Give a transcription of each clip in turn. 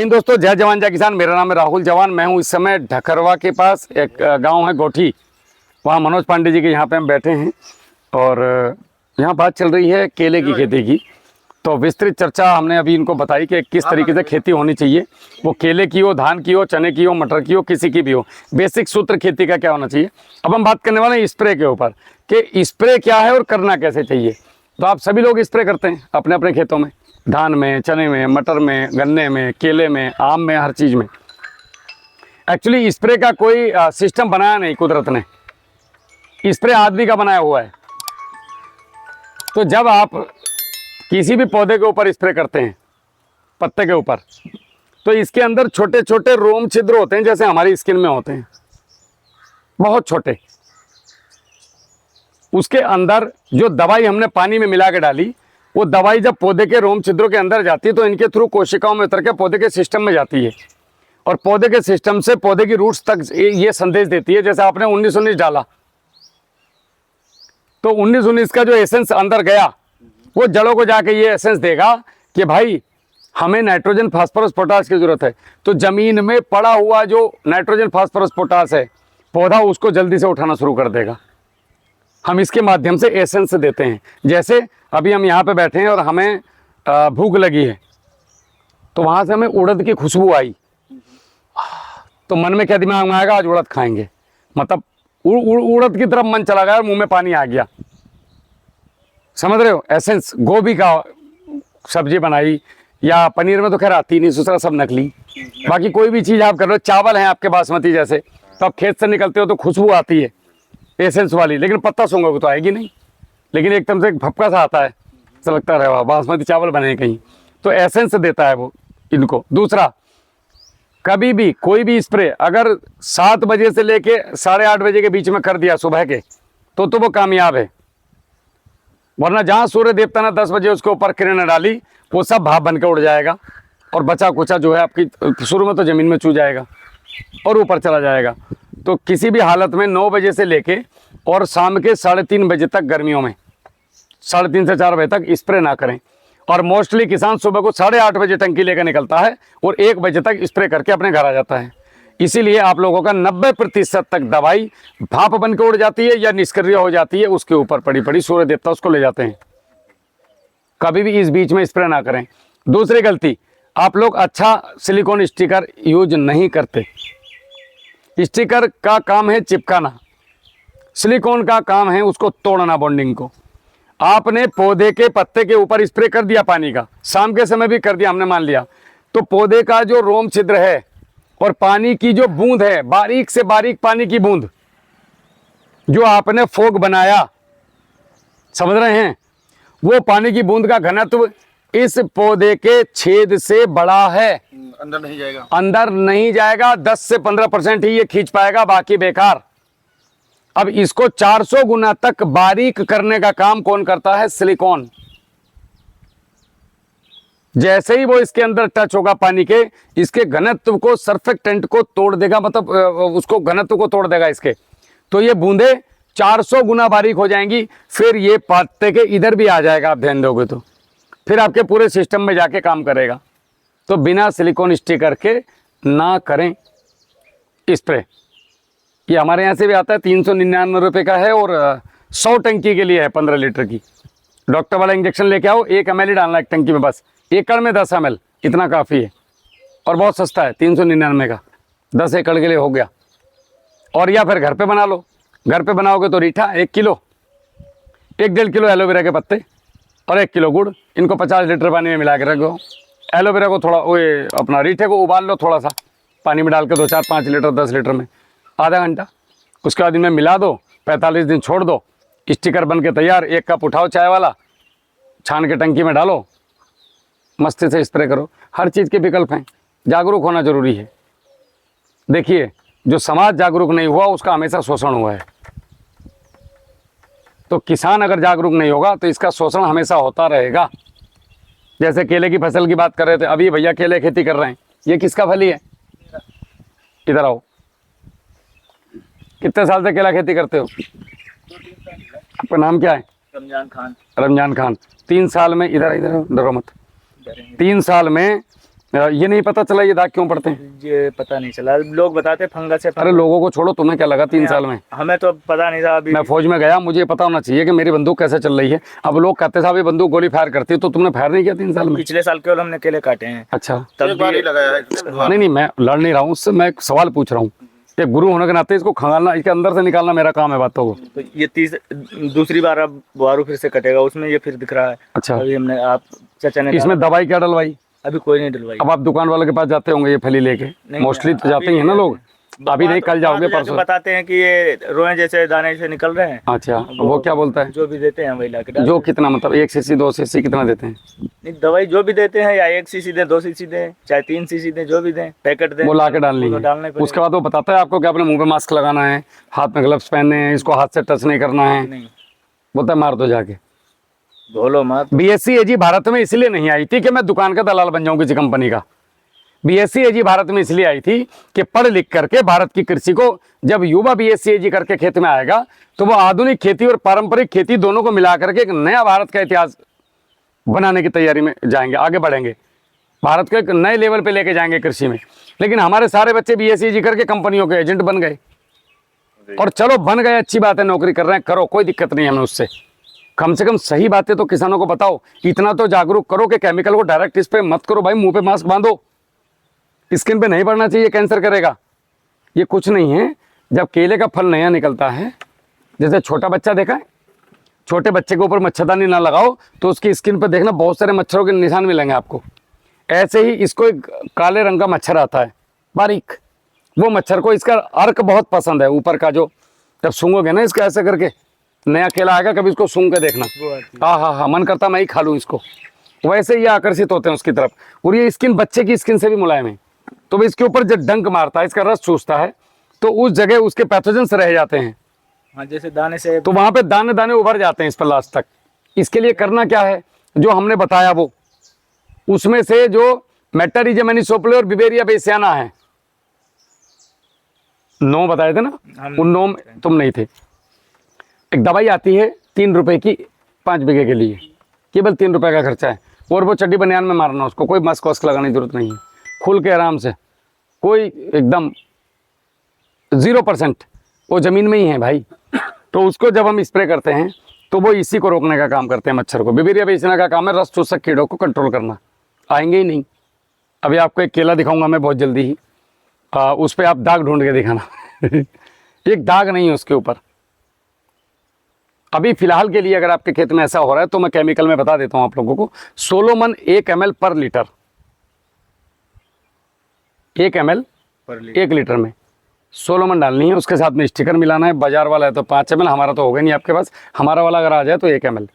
हिंद दोस्तों, जय जवान जय किसान। मेरा नाम है राहुल जवान। मैं हूं इस समय ढकरवा के पास एक गांव है गोठी, वहां मनोज पांडे जी के यहाँ पे हम बैठे हैं और यहाँ बात चल रही है केले की खेती की। तो विस्तृत चर्चा हमने अभी इनको बताई कि किस तरीके से खेती होनी चाहिए, वो केले की हो, धान की हो, चने की हो, मटर की हो, किसी की भी हो। बेसिक सूत्र खेती का क्या होना चाहिए। अब हम बात करने वाले हैं स्प्रे के ऊपर कि स्प्रे क्या है और करना कैसे चाहिए। तो आप सभी लोग स्प्रे करते हैं अपने अपने खेतों में, धान में, चने में, मटर में, गन्ने में, केले में, आम में, हर चीज़ में। एक्चुअली स्प्रे का कोई सिस्टम बनाया नहीं कुदरत ने, स्प्रे आदमी का बनाया हुआ है। तो जब आप किसी भी पौधे के ऊपर स्प्रे करते हैं, पत्ते के ऊपर, तो इसके अंदर छोटे छोटे रोम छिद्र होते हैं, जैसे हमारी स्किन में होते हैं, बहुत छोटे। उसके अंदर जो दवाई हमने पानी में मिला के डाली, वो दवाई जब पौधे के रोम छिद्रों के अंदर जाती है तो इनके थ्रू कोशिकाओं में उतर के पौधे के सिस्टम में जाती है और पौधे के सिस्टम से पौधे की रूट्स तक ये संदेश देती है। जैसे आपने 19-19 डाला तो 19-19 का जो एसेंस अंदर गया, वो जड़ों को जाके ये एसेंस देगा कि भाई हमें नाइट्रोजन, फास्फोरस, पोटास की जरूरत है। तो जमीन में पड़ा हुआ जो नाइट्रोजन, फास्फोरस, पोटास है, पौधा उसको जल्दी से उठाना शुरू कर देगा। हम इसके माध्यम से एसेंस देते हैं। जैसे अभी हम यहाँ पे बैठे हैं और हमें भूख लगी है, तो वहाँ से हमें उड़द की खुशबू आई, तो मन में क्या दिमाग में आएगा, आज उड़द खाएंगे। मतलब उड़द की तरफ मन चला गया और मुंह में पानी आ गया। समझ रहे हो। एसेंस गोभी का सब्जी बनाई या पनीर में तो खैर आती नहीं, दूसरा सब नकली। बाकी कोई भी चीज़ आप कर रहे हो, चावल है आपके बासमती जैसे, तो आप खेत से निकलते हो तो खुशबू आती है एसेंस वाली, लेकिन पत्ता सूंघोगे तो आएगी नहीं। लेकिन एकदम से भपका सा आता है, ऐसा लगता है बासमती चावल बने कहीं। तो एसेंस देता है वो इनको। दूसरा, कभी भी कोई भी स्प्रे अगर 7 बजे से लेके 8:30 बजे के बीच में कर दिया सुबह के, तो वो कामयाब है। वरना जहाँ सूर्य देवता ने 10 बजे उसके ऊपर किरण डाली, वो सब भाप बन के उड़ जाएगा और बचा कुचा जो है आपकी शुरू में तो ज़मीन में चू जाएगा और ऊपर चला जाएगा। तो किसी भी हालत में 9 बजे से लेके और शाम के 3:30 बजे तक, गर्मियों में 3:30 से 4 बजे तक स्प्रे ना करें। और मोस्टली किसान सुबह को 8:30 बजे टंकी लेकर निकलता है और 1 बजे तक स्प्रे करके अपने घर आ जाता है। इसीलिए आप लोगों का 90% तक दवाई भाप बन के उड़ जाती है या निष्क्रिय हो जाती है, उसके ऊपर पड़ी पड़ी सूर्य देवता उसको ले जाते हैं। कभी भी इस बीच में स्प्रे ना करें। दूसरी गलती, आप लोग अच्छा सिलिकॉन स्टिकर यूज नहीं करते। स्टिकर का काम है चिपकाना, सिलिकॉन का काम है उसको तोड़ना, बॉन्डिंग को। आपने पौधे के पत्ते के ऊपर स्प्रे कर दिया पानी का, शाम के समय भी कर दिया हमने मान लिया, तो पौधे का जो रोम छिद्र है और पानी की जो बूंद है, बारीक से बारीक पानी की बूंद जो आपने फोग बनाया, समझ रहे हैं, वो पानी की बूंद का घनत्व इस पौधे के छेद से बड़ा है। अंदर नहीं जाएगा, अंदर नहीं जाएगा। 10 से 15% ही ये खींच पाएगा, बाकी बेकार। अब इसको 400 गुना तक बारीक करने का काम कौन करता है? सिलिकॉन। जैसे ही वो इसके अंदर टच होगा पानी के, इसके घनत्व को, सर्फेक्टेंट को तोड़ देगा, मतलब उसको घनत्व को तोड़ देगा इसके। तो ये बूंदे 400 गुना बारीक हो जाएंगी। फिर ये पत्ते के इधर भी आ जाएगा, आप ध्यान दोगे तो फिर आपके पूरे सिस्टम में जाके काम करेगा। तो बिना सिलिकॉन स्टिकर के ना करें स्प्रे। ये हमारे यहाँ से भी आता है, 399 रुपये का है और 100 टंकी के लिए है, 15 लीटर की। डॉक्टर वाला इंजेक्शन लेके आओ, 1 ml ही डालना एक टंकी में, बस एकड़ में 10 ml, इतना काफ़ी है और बहुत सस्ता है, 399 का, 10 एकड़ के लिए हो गया। और या फिर घर पे बना लो। घर पे बनाओगे तो रीठा 1 किलो, 1-1.5 किलो एलोवेरा के पत्ते और 1 किलो गुड़, इनको 50 लीटर पानी में मिला के रखो। एलोवेरा को थोड़ा, वो अपना रीठे को उबाल लो थोड़ा सा पानी में डाल के, 2-4-5 लीटर 10 लीटर में, आधा घंटा। उसके बाद इनमें मिला दो, 45 दिन छोड़ दो, स्टिकर बन के तैयार। 1 कप उठाओ चाय वाला, छान के टंकी में डालो, मस्ती से स्प्रे करो। हर चीज़ के विकल्प हैं, जागरूक होना जरूरी है। देखिए, जो समाज जागरूक नहीं हुआ उसका हमेशा शोषण हुआ है। तो किसान अगर जागरूक नहीं होगा तो इसका शोषण हमेशा होता रहेगा। जैसे केले की फसल की बात कर रहे थे, अभी भैया केले खेती कर रहे हैं, ये किसका फली है? इधर आओ। कितने साल से केला खेती करते हो? आपका नाम क्या है? रमजान खान। रमजान खान। 3 साल में, इधर इधर डरो मत, 3 साल में ये नहीं पता चला ये दाग क्यों पड़ते हैं? ये पता नहीं चला, लोग बताते फंगस है। अरे लोगों को छोड़ो, तुम्हें क्या लगा 3 साल में? हमें तो पता नहीं था अभी। मैं फौज में गया, मुझे पता होना चाहिए कि मेरी बंदूक कैसे चल रही है। अब लोग कहते साहब ये बंदूक गोली फायर करती है, तो तुमने फायर नहीं किया 3 साल में? पिछले साल केवल हमने केले काटे हैं। अच्छा, तब भी लगाया है। नहीं मैं लड़ नहीं रहा हूँ उससे, मैं एक सवाल पूछ रहा हूँ। एक गुरु होने के नाते इसको खंगालना, इसके अंदर से निकालना मेरा काम है बातों को। तो ये दूसरी बार अब बुआरू फिर से कटेगा, उसमें ये फिर दिख रहा है। अच्छा, अभी हमने आप चाचा ने इसमें दवाई क्या डलवाई? अभी कोई नहीं डलवाई। अब आप दुकान वाले के पास जाते होंगे ये फली लेके? मोस्टली तो जाते ही है ना लोग। अभी नहीं, कल जाओगे परसों। बताते हैं कि ये रोए जैसे दाने से निकल रहे हैं। अच्छा, वो क्या बोलता है? जो भी देते हैं वही लाके डाल। जो कितना, मतलब 1 सीसी 2 सीसी कितना देते हैं? नहीं, दवाई जो भी देते हैं, या 1 सीसी दें, 2 सीसी दें, चाहे 3 सीसी दें, जो भी दें, पैकेट दें, वो ला के डालनी वो है। डालने पड़ेगा। उसके बाद वो बताता है आपको कि आपने मुंह पे मास्क लगाना है, हाथ में ग्लव्स पहनने हैं, इसको हाथ से टच नहीं करना है। नहीं, बोलता है मार दो जाके। बोलो मत। बीएससी एजी भारत में इसलिए नहीं आई थी कि मैं दुकान का दलाल बन जाऊं किसी कंपनी का। बीएससी एजी भारत में इसलिए आई थी कि पढ़ लिख करके भारत की कृषि को, जब युवा बीएससी एजी करके खेत में आएगा तो वो आधुनिक खेती और पारंपरिक खेती दोनों को मिला करके एक नया भारत का इतिहास बनाने की तैयारी में जाएंगे, आगे बढ़ेंगे, भारत को एक नए लेवल पे लेके जाएंगे कृषि में। लेकिन हमारे सारे बच्चे बीएससी एजी करके कंपनियों के एजेंट बन गए। और चलो बन गए, अच्छी बात है, नौकरी कर रहे हैं, करो, कोई दिक्कत नहीं है हमें उससे। कम से कम सही बातें तो किसानों को बताओ, इतना तो जागरूक करो कि केमिकल को डायरेक्ट इस पे मत करो भाई, मुंह पे मास्क बांधो, स्किन पे नहीं पड़ना चाहिए, कैंसर करेगा। ये कुछ नहीं है। जब केले का फल नया निकलता है, जैसे छोटा बच्चा देखा है, छोटे बच्चे के ऊपर मच्छरदानी ना लगाओ तो उसकी स्किन पे देखना बहुत सारे मच्छरों के निशान मिलेंगे आपको। ऐसे ही इसको एक काले रंग का मच्छर आता है बारीक, वो मच्छर को इसका अर्क बहुत पसंद है ऊपर का, जो जब सूंघोगे ना इसका ऐसे करके, नया केला आएगा कभी इसको सूंघ के देखना, हाँ, मन करता मैं ही खा लूँ इसको। वैसे ये आकर्षित होते हैं उसकी तरफ। और ये स्किन बच्चे की स्किन से भी मुलायम है, तो भी इसके ऊपर जब डंक मारता है, इसका रस चूसता है, तो उस जगह उसके पैथोजेंस रह जाते हैं। हाँ, जैसे दाने से, तो वहां पे दाने दाने उभर जाते हैं इस पर लास्ट तक। इसके लिए करना क्या है, जो हमने बताया वो, उसमें से जो मेटारिजा मैनिसोप्ले और बिवेरिया बेसियाना है, 9 बताए थे ना, उन 9 में तुम नहीं थे। एक दवाई आती है 3 रुपए की 5 बीघे के लिए, केवल 3 रुपए का खर्चा है। और वो चड्डी बनियान में मारना उसको, कोई मास्क वास्क लगाने की जरूरत नहीं है, खुल के आराम से, कोई एकदम 0%, वो ज़मीन में ही है भाई। तो उसको जब हम स्प्रे करते हैं तो वो इसी को रोकने का काम करते हैं, मच्छर को। बिवेरिया बेसियाना का काम है रस चूसक कीड़ों को कंट्रोल करना, आएंगे ही नहीं। अभी आपको एक केला दिखाऊंगा मैं बहुत जल्दी ही, उस पर आप दाग ढूंढ के दिखाना एक दाग नहीं है उसके ऊपर। अभी फिलहाल के लिए अगर आपके खेत में ऐसा हो रहा है तो मैं केमिकल में बता देता हूं आप लोगों को। सोलोमन 1 ml पर लीटर, 1 ml 1 लीटर में सोलोमन डालनी है। उसके साथ में स्टिकर मिलाना है, बाजार वाला है तो 5 ml, हमारा तो होगा नहीं आपके पास, हमारा वाला अगर आ जाए तो 1 ml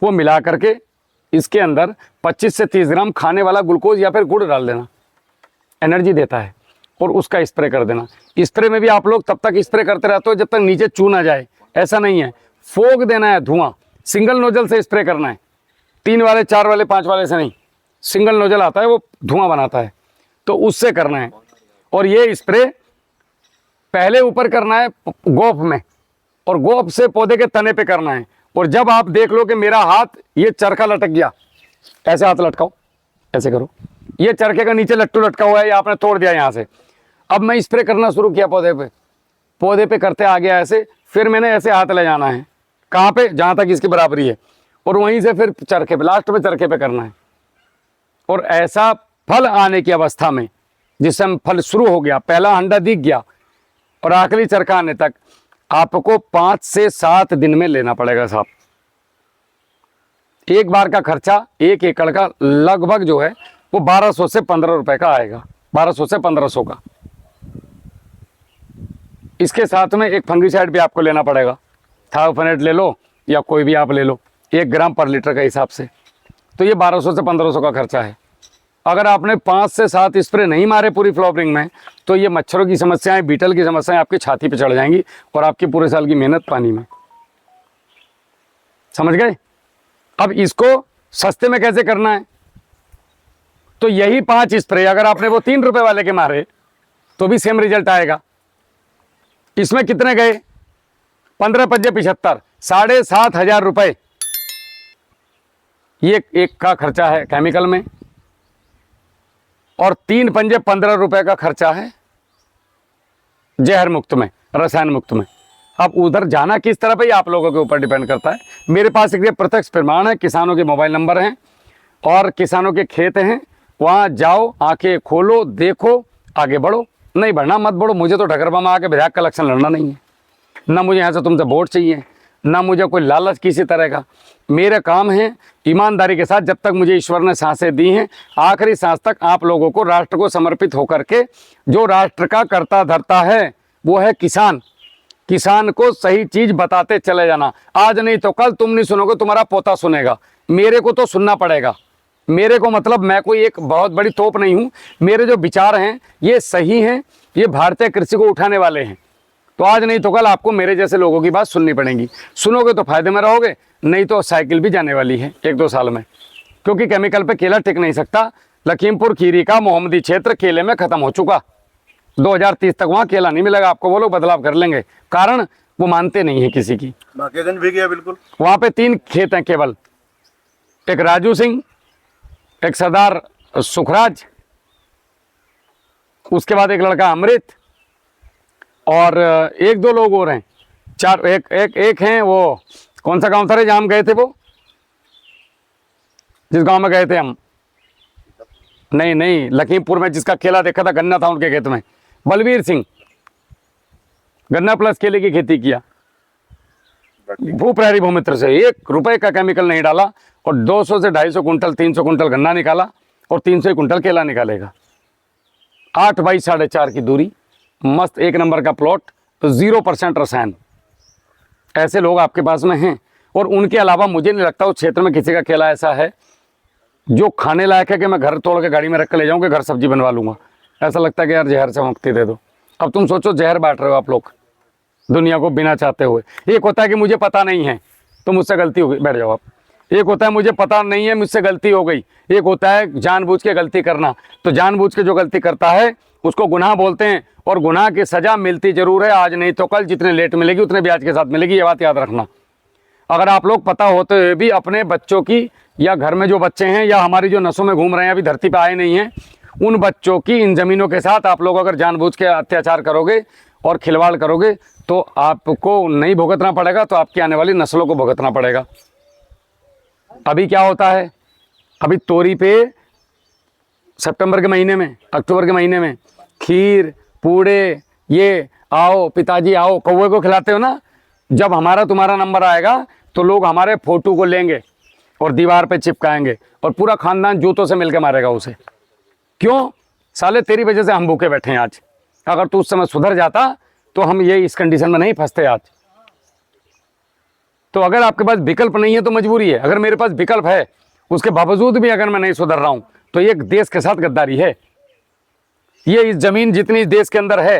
वो मिला करके इसके अंदर 25 से 30 ग्राम खाने वाला ग्लूकोज या फिर गुड़ डाल देना, एनर्जी देता है, और उसका स्प्रे कर देना। स्प्रे में भी आप लोग तब तक स्प्रे करते रहते हो जब तक नीचे चू ना जाए, ऐसा नहीं है, फोग देना है धुआं, सिंगल नोजल से स्प्रे करना है, 3 वाले 4 वाले 5 वाले से नहीं, सिंगल नोजल आता है वो धुआं बनाता है, तो उससे करना है। और ये स्प्रे पहले ऊपर करना है गोफ में, और गोफ से पौधे के तने पे करना है। और जब आप देख लो कि मेरा हाथ ये चरखा लटक गया, ऐसे हाथ लटकाओ, ऐसे करो, ये चरखे का नीचे लट्टू लटका हुआ है, ये आपने तोड़ दिया यहाँ से। अब मैं स्प्रे करना शुरू किया पौधे पे करते आ गया ऐसे, फिर मैंने ऐसे हाथ ले जाना है, कहाँ पे, जहाँ तक इसकी बराबरी है, और वहीं से फिर चरखे पे, लास्ट में चरखे पे करना है। और ऐसा फल आने की अवस्था में, जिस समय फल शुरू हो गया, पहला अंडा दिख गया और आखिरी चरखा आने तक, आपको 5 से 7 दिन में लेना पड़ेगा साहब। एक बार का खर्चा 1 एकड़ का लगभग जो है वो 1200 से 15 रुपए का आएगा, 1200 से 1500 का। इसके साथ में एक फंगिसाइड भी आपको लेना पड़ेगा, थायोफेनेट ले लो या कोई भी आप ले लो, 1 ग्राम पर लीटर के हिसाब से। तो ये 1200 से 1500 का खर्चा है। अगर आपने 5 से 7 स्प्रे नहीं मारे पूरी फ्लावरिंग में, तो ये मच्छरों की समस्याएं, बीटल की समस्याएं आपकी छाती पे चढ़ जाएंगी और आपकी पूरे साल की मेहनत पानी में। समझ गए? अब इसको सस्ते में कैसे करना है, तो यही 5 स्प्रे अगर आपने वो 3 रुपए वाले के मारे तो भी सेम रिजल्ट आएगा। इसमें कितने गए, 15 पंजे 75, 7,500 रुपए ये एक का खर्चा है केमिकल में। और 3 पंजे 15 रुपए का खर्चा है जहर मुक्त में, रसायन मुक्त में। अब उधर जाना किस तरह पे आप लोगों के ऊपर डिपेंड करता है। मेरे पास एक प्रत्यक्ष प्रमाण है, किसानों के मोबाइल नंबर हैं और किसानों के खेत हैं, वहाँ जाओ, आंखें खोलो, देखो, आगे बढ़ो। नहीं बढ़ना मत बढ़ो। मुझे तो ढकरबा में आके विधायक का इलेक्शन लड़ना नहीं है, ना मुझे यहाँ से तुमसे वोट चाहिए, ना मुझे कोई लालच किसी तरह का। मेरा काम है ईमानदारी के साथ, जब तक मुझे ईश्वर ने सांसें दी हैं, आखिरी सांस तक आप लोगों को राष्ट्र को समर्पित होकर के, जो राष्ट्र का कर्ता धर्ता है वो है किसान, किसान को सही चीज बताते चले जाना। आज नहीं तो कल तुम नहीं सुनोगे, तुम्हारा पोता सुनेगा। मेरे को तो सुनना पड़ेगा। मेरे को मतलब मैं कोई एक बहुत बड़ी तोप नहीं हूँ। मेरे जो विचार हैं ये सही हैं, ये भारतीय कृषि को उठाने वाले हैं। तो आज नहीं तो कल आपको मेरे जैसे लोगों की बात सुननी पड़ेगी। सुनोगे तो फायदे में रहोगे, नहीं तो साइकिल भी जाने वाली है 1-2 साल में, क्योंकि केमिकल पे केला टिक नहीं सकता। लखीमपुर खीरी का मोहम्मदी क्षेत्र केले में खत्म हो चुका। 2030 तक वहाँ केला नहीं मिलेगा आपको। वो लोग बदलाव कर लेंगे, कारण वो मानते नहीं है किसी की। भाग्यगंज भी गया बिल्कुल। वहाँ पे 3 खेत हैं केवल, एक राजू सिंह, एक सरदार सुखराज, उसके बाद एक लड़का अमृत, और 1-2 लोग और हैं। 4 एक हैं, वो कौन सा गांव था रे जहाँ हम गए थे, वो जिस गांव में गए थे हम, नहीं लखीमपुर में जिसका केला देखा था, गन्ना था उनके खेत में, बलवीर सिंह। गन्ना प्लस केले की खेती किया भू प्रहरी भूमित्र से, 1 रुपए का केमिकल नहीं डाला, और 200 से 250 कुंटल 300 कुंटल गन्ना निकाला और 300 कुंटल केला निकालेगा। 8 बाई 4.5 की दूरी, मस्त 1 नंबर का प्लॉट, तो 0% रसायन। ऐसे लोग आपके पास में हैं। और उनके अलावा मुझे नहीं लगता उस क्षेत्र में किसी का केला ऐसा है जो खाने लायक है कि मैं घर तोड़ के गाड़ी में रख के ले जाऊँ कि घर सब्जी बनवा लूँगा। ऐसा लगता है कि यार जहर से मुक्ति दे दो। अब तुम सोचो, जहर बांट रहे हो आप लोग दुनिया को बिना चाहते हुए। एक होता है कि मुझे पता नहीं है तो मुझसे गलती हो गई, बैठ जाओ आप। एक होता है मुझे पता नहीं है, मुझसे गलती हो गई। एक होता है जानबूझ के गलती करना। तो जानबूझ के जो गलती करता है उसको गुनाह बोलते हैं, और गुनाह की सज़ा मिलती ज़रूर है, आज नहीं तो कल। जितने लेट मिलेगी उतने ब्याज के साथ मिलेगी, ये बात याद रखना। अगर आप लोग पता होते हुए भी अपने बच्चों की, या घर में जो बच्चे हैं, या हमारी जो नसों में घूम रहे हैं, अभी धरती पर आए नहीं हैं, उन बच्चों की इन ज़मीनों के साथ आप लोग अगर जानबूझ के अत्याचार करोगे और खिलवाड़ करोगे तो आपको नहीं भुगतना पड़ेगा, तो आपकी आने वाली नस्लों को भुगतना पड़ेगा। अभी क्या होता है, अभी तोरी पे सितंबर के महीने में, अक्टूबर के महीने में खीर पूड़े, ये आओ पिताजी आओ, कौवे को खिलाते हो ना। जब हमारा तुम्हारा नंबर आएगा तो लोग हमारे फोटो को लेंगे और दीवार पे चिपकाएंगे, और पूरा खानदान जूतों से मिलकर मारेगा उसे। क्यों? साले तेरी वजह से हम भूखे बैठे हैं आज। अगर तू उस समय सुधर जाता तो हम ये इस कंडीशन में नहीं फंसते आज। तो अगर आपके पास विकल्प नहीं है तो मजबूरी है। अगर मेरे पास विकल्प है, उसके बावजूद भी अगर मैं नहीं सुधर रहा हूं, तो ये देश के साथ गद्दारी है। ये इस जमीन जितनी इस देश के अंदर है,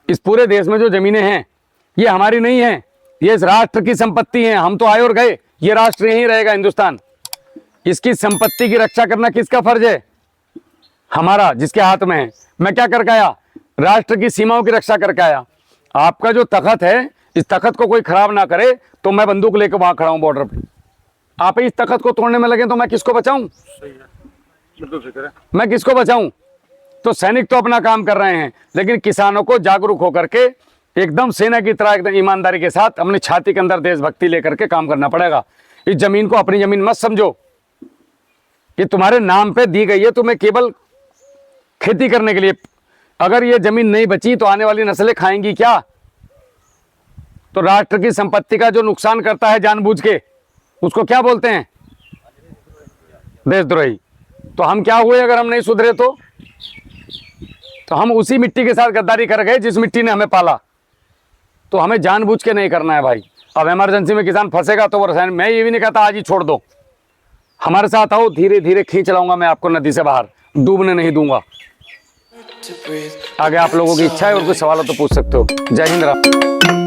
इस पूरे देश में जो जमीनें हैं, ये हमारी नहीं है, ये इस राष्ट्र की संपत्ति है। हम तो आए और गए, ये राष्ट्र यहीं रहेगा, हिंदुस्तान। इसकी संपत्ति की रक्षा करना किसका फर्ज है? हमारा, जिसके हाथ में है। मैं क्या करके आया? राष्ट्र की सीमाओं की रक्षा करके आया। आपका जो तखत है, इस तखत को कोई खराब ना करे तो मैं बंदूक लेकर वहां खड़ा हूं बॉर्डर पे। आप इस तखत को तोड़ने में लगे तो मैं किसको बचाऊं? मैं किसको बचाऊं? तो सैनिक तो अपना काम कर रहे हैं, लेकिन किसानों को जागरूक होकर के एकदम सेना की तरह एकदम ईमानदारी के साथ अपनी छाती के अंदर देशभक्ति लेकर के काम करना पड़ेगा। इस जमीन को अपनी जमीन मत समझो। ये तुम्हारे नाम पे दी गई है, तुम्हें केवल खेती करने के लिए। अगर ये जमीन नहीं बची तो आने वाली नस्लें खाएंगी क्या? तो राष्ट्र की संपत्ति का जो नुकसान करता है जानबूझ के, उसको क्या बोलते हैं? देशद्रोही। तो हम क्या हुए अगर हम नहीं सुधरे? तो हम उसी मिट्टी के साथ गद्दारी कर गए जिस मिट्टी ने हमें पाला। तो हमें जानबूझ के नहीं करना है भाई। अब इमरजेंसी में किसान फंसेगा तो वो रसायन, मैं ये भी नहीं कहता आज ही छोड़ दो। हमारे साथ आओ, धीरे धीरे खींच लाऊंगा मैं आपको नदी से बाहर, डूबने नहीं दूंगा। आगे आप लोगों की इच्छा है और कुछ सवाल हो तो पूछ सकते हो। जय हिंद।